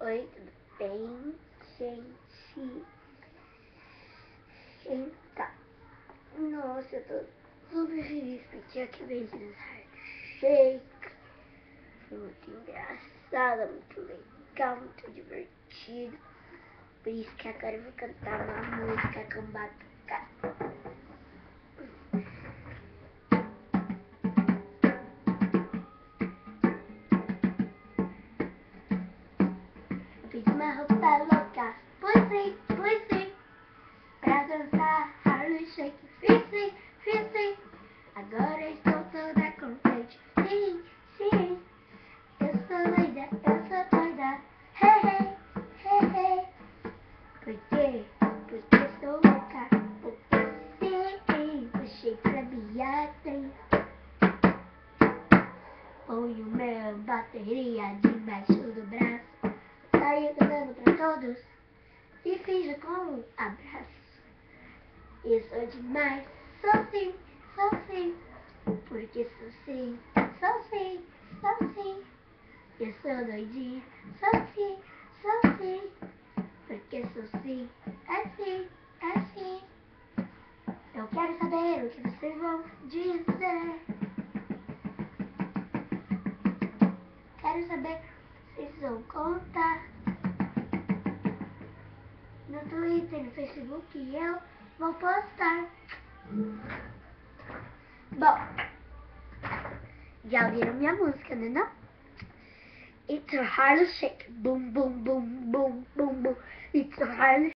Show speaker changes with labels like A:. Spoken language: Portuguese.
A: Oi, tudo bem, gente? Então, nossa, eu tô super feliz porque eu acabei de dançar shake. Foi muito engraçado, muito legal, muito divertido. Por isso que agora eu vou cantar uma música com batucada. Fiz uma roupa louca, pus pra dançar Harlem Shake. Fiz. Agora estou toda contente. Sim, eu sou doida. Hey. Por quê? Porque sou louca. Porque sim, puxei pra Beyoncé. Põe o meu bateria debaixo do braço. Saio cantando pra todos e finjo com um abraço. Eu sou demais, sou sim. Porque sou sim. Eu sou doidinha, sou sim. Porque sou sim, é sim. Eu quero saber o que vocês vão dizer. Quero saber se vocês vão contar. No Twitter e no Facebook eu vou postar. Bom, já ouviram minha música, né não? It's a Harlem Shake, boom. It's a Harlem